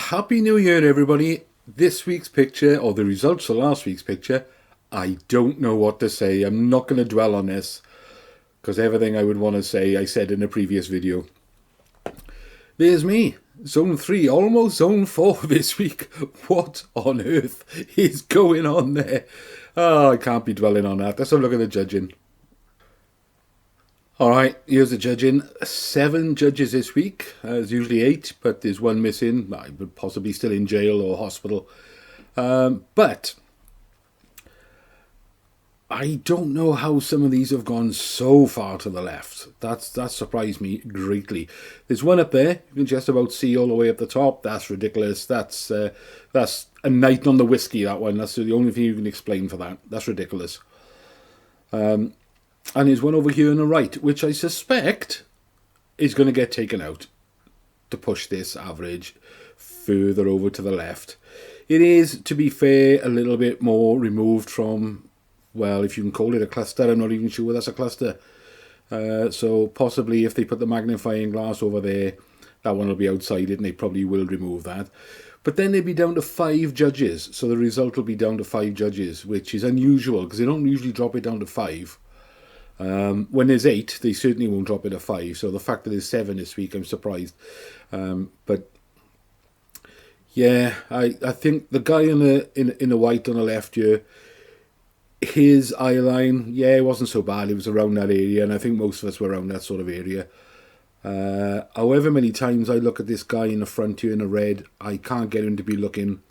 Happy New Year, everybody. This week's picture, or the results of last week's picture, I don't know what to say. I'm not going to dwell on this, because everything I would want to say, I said in a previous video. There's me, Zone 3, almost Zone 4 this week. What on earth is going on there? Oh, I can't be dwelling on that. Let's have a look at the judging. Alright, here's the judging. 7 judges this week. There's usually 8, but there's one missing. I would possibly still in jail or hospital. But I don't know how some of these have gone so far to the left. That surprised me greatly. There's one up there. You can just about see all the way up the top. That's ridiculous. That's a night on the whiskey, that one. That's the only thing you can explain for that. That's ridiculous. And there's one over here on the right, which I suspect is going to get taken out to push this average further over to the left. It is, to be fair, a little bit more removed from, well, if you can call it a cluster, I'm not even sure that's a cluster. So possibly if they put the magnifying glass over there, that one will be outside it and they probably will remove that. But then they'd be down to 5 judges, so the result will be down to 5 judges, which is unusual because they don't usually drop it down to 5. When there's 8, they certainly won't drop it to 5. So the fact that there's 7 this week, I'm surprised. But yeah, I think the guy in the white on the left here, his eye line, yeah, it wasn't so bad. It was around that area, and I think most of us were around that sort of area. However many times I look at this guy in the front here in the red, I can't get him to be looking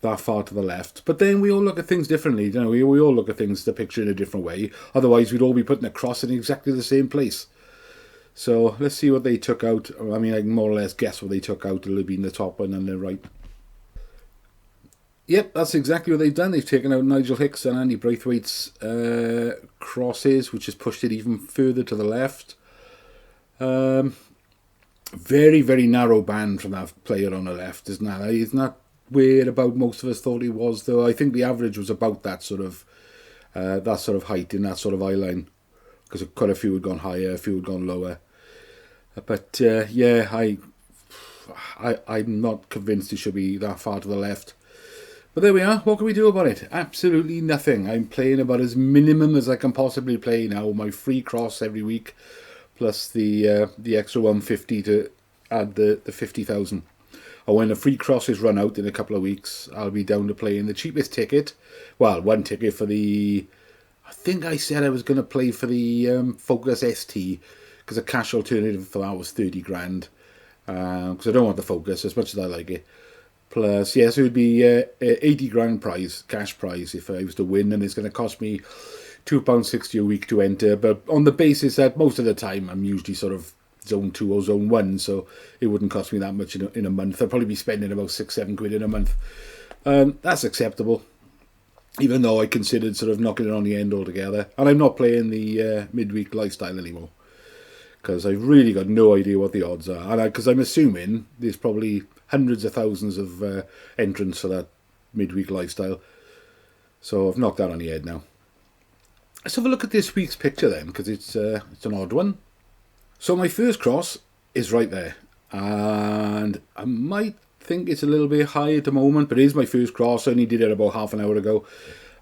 that far to the left. But then we all look at things differently, you know. We all look at things, the picture in a different way. Otherwise, we'd all be putting a cross in exactly the same place. So let's see what they took out. I mean, I can more or less guess what they took out. It'll be in the top one and the right. Yep, that's exactly what they've done. They've taken out Nigel Hicks and Andy Braithwaite's crosses, which has pushed it even further to the left. Very, very narrow band from that player on the left, isn't that? It's not where about most of us thought he was, though. I think the average was about that sort of height in that sort of eye line, because quite a few had gone higher, a few had gone lower. But yeah, I'm not convinced he should be that far to the left. But there we are. What can we do about it? Absolutely nothing. I'm playing about as minimum as I can possibly play now. My free cross every week, plus the extra 150 to add the 50,000. Or when the free crosses run out in a couple of weeks, I'll be down to playing the cheapest ticket. Well, one ticket for the... I think I said I was going to play for the Focus ST, because a cash alternative for that was 30 grand. Because I don't want the Focus as much as I like it. Plus, yes, it would be 80 grand prize, cash prize, if I was to win. And it's going to cost me £2.60 a week to enter. But on the basis that most of the time I'm usually sort of Zone 2 or Zone 1, so it wouldn't cost me that much in a month. I'd probably be spending about 6-7 quid in a month. That's acceptable, even though I considered sort of knocking it on the end altogether. And I'm not playing the midweek lifestyle anymore, because I've really got no idea what the odds are. And because I'm assuming there's probably hundreds of thousands of entrants for that midweek lifestyle. So I've knocked that on the head now. Let's have a look at this week's picture then, because it's an odd one. So my first cross is right there, and I might think it's a little bit high at the moment, but it is my first cross. I only did it about half an hour ago.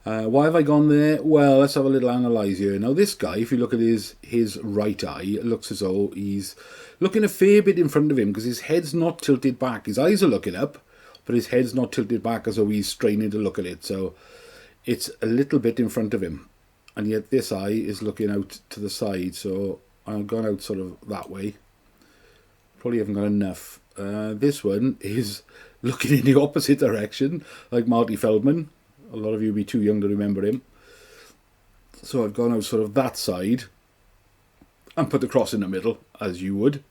Why have I gone there? Well, let's have a little analyse here. Now this guy, if you look at his right eye, it looks as though he's looking a fair bit in front of him, because his head's not tilted back. His eyes are looking up, but his head's not tilted back as though he's straining to look at it. So it's a little bit in front of him, and yet this eye is looking out to the side, so I've gone out sort of that way. Probably haven't got enough. This one is looking in the opposite direction, like Marty Feldman. A lot of you will be too young to remember him. So I've gone out sort of that side and put the cross in the middle, as you would.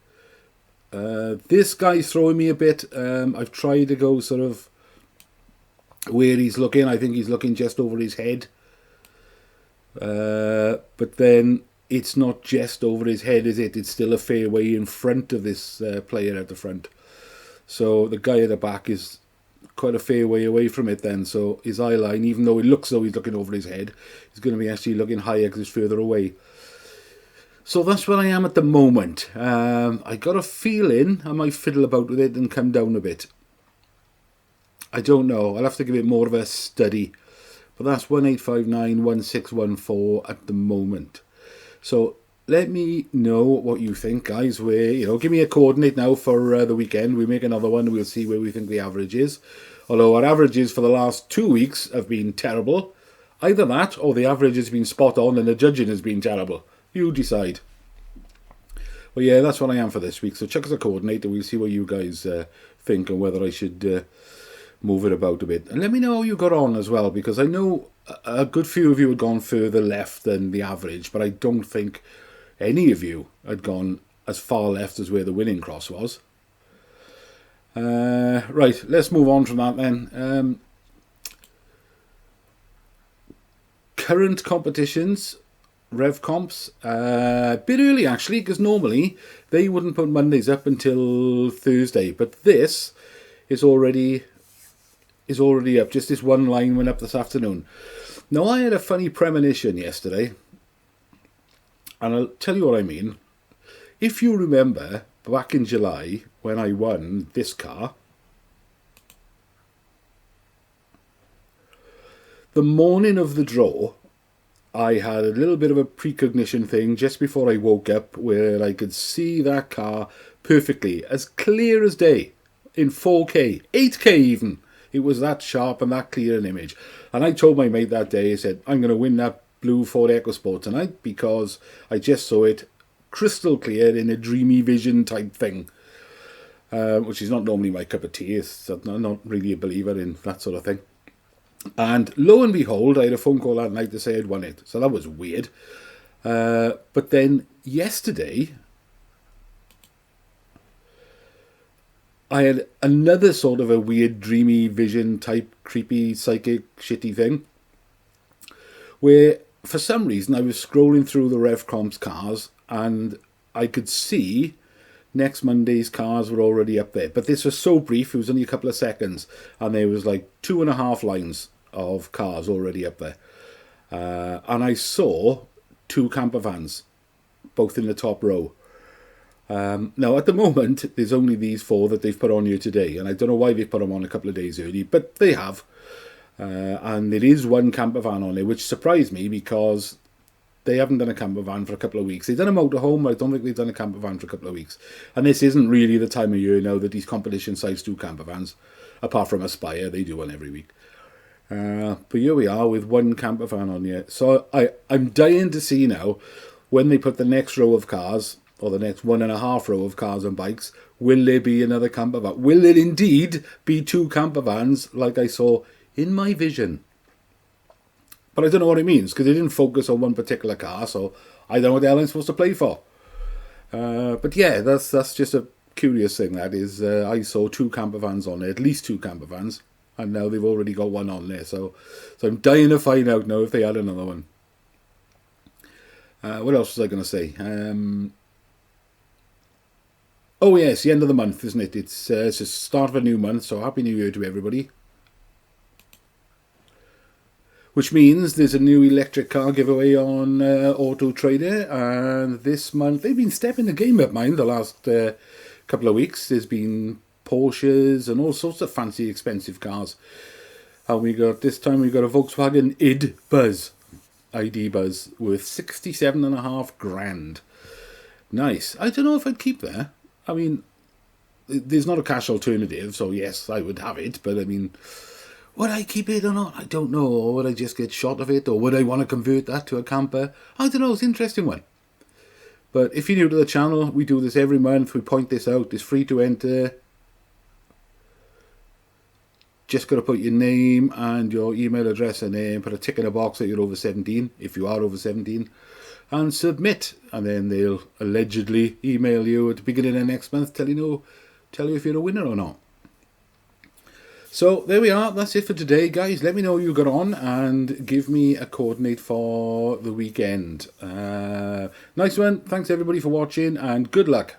This guy's throwing me a bit. I've tried to go sort of where he's looking. I think he's looking just over his head. But then it's not just over his head, is it? It's still a fair way in front of this player at the front. So the guy at the back is quite a fair way away from it then. So his eye line, even though it looks though he's looking over his head, he's going to be actually looking higher because it's further away. So that's where I am at the moment. I got a feeling I might fiddle about with it and come down a bit. I don't know. I'll have to give it more of a study. But that's 18591614 at the moment. So let me know what you think, guys. Give me a coordinate now for the weekend. We make another one. We'll see where we think the average is. Although our averages for the last 2 weeks have been terrible. Either that or the average has been spot on and the judging has been terrible. You decide. Well, yeah, that's what I am for this week. So check us a coordinate and we'll see what you guys think and whether I should move it about a bit. And let me know how you got on as well, because I know a good few of you had gone further left than the average, but I don't think any of you had gone as far left as where the winning cross was. Right, let's move on from that then. Current competitions, Revcomps, a bit early actually, because normally they wouldn't put Mondays up until Thursday, but this is already up. Just this one line went up this afternoon. Now, I had a funny premonition yesterday, and I'll tell you what I mean. If you remember, back in July, when I won this car, the morning of the draw, I had a little bit of a precognition thing just before I woke up where I could see that car perfectly, as clear as day, in 4K, 8K even. It was that sharp and that clear an image. And I told my mate that day, I said, I'm going to win that blue Ford EcoSport tonight because I just saw it crystal clear in a dreamy vision type thing. Which is not normally my cup of tea. I'm not really a believer in that sort of thing. And lo and behold, I had a phone call that night to say I'd won it. So that was weird. But then yesterday, I had another sort of a weird dreamy vision type creepy psychic shitty thing where for some reason I was scrolling through the Revcomps cars and I could see next Monday's cars were already up there. But this was so brief, it was only a couple of seconds, and there was like 2.5 lines of cars already up there. And I saw 2 camper vans, both in the top row. Now, at the moment, there's only these 4 that they've put on here today, and I don't know why they've put them on a couple of days early, but they have. And there is 1 camper van on there, which surprised me because they haven't done a camper van for a couple of weeks. They've done a motorhome, but I don't think they've done a camper van for a couple of weeks. And this isn't really the time of year now that these competition sites do camper vans. Apart from Aspire, they do one every week. But here we are with 1 camper van on here. So I'm dying to see now, when they put the next row of cars, or the next 1.5 row of cars and bikes, will there be another camper van? Will there indeed be 2 camper vans like I saw in my vision? But I don't know what it means, because they didn't focus on one particular car, so I don't know what the hell I'm supposed to play for. But yeah, that's just a curious thing, that is. I saw 2 camper vans on there, at least 2 camper vans, and now they've already got 1 on there, so I'm dying to find out now if they had another one. What else was I going to say? Oh yes, the end of the month, isn't it? It's the start of a new month, so Happy New Year to everybody. Which means there's a new electric car giveaway on Auto Trader, and this month they've been stepping the game up, mind, the last couple of weeks. There's been Porsches and all sorts of fancy expensive cars. And this time we got a Volkswagen ID Buzz worth 67.5 grand. Nice. I don't know if I'd keep that. I mean, there's not a cash alternative, so yes, I would have it, but I mean, would I keep it or not? I don't know. Or would I just get shot of it? Or would I want to convert that to a camper? I don't know. It's an interesting one. But if you're new to the channel, we do this every month. We point this out. It's free to enter. Just got to put your name and your email address in there and put a tick in a box that you're over 17, if you are over 17, and submit. And then they'll allegedly email you at the beginning of next month, tell you if you're a winner or not. So there we are. That's it for today, guys. Let me know how you got on and give me a coordinate for the weekend. Nice one. Thanks everybody for watching and good luck.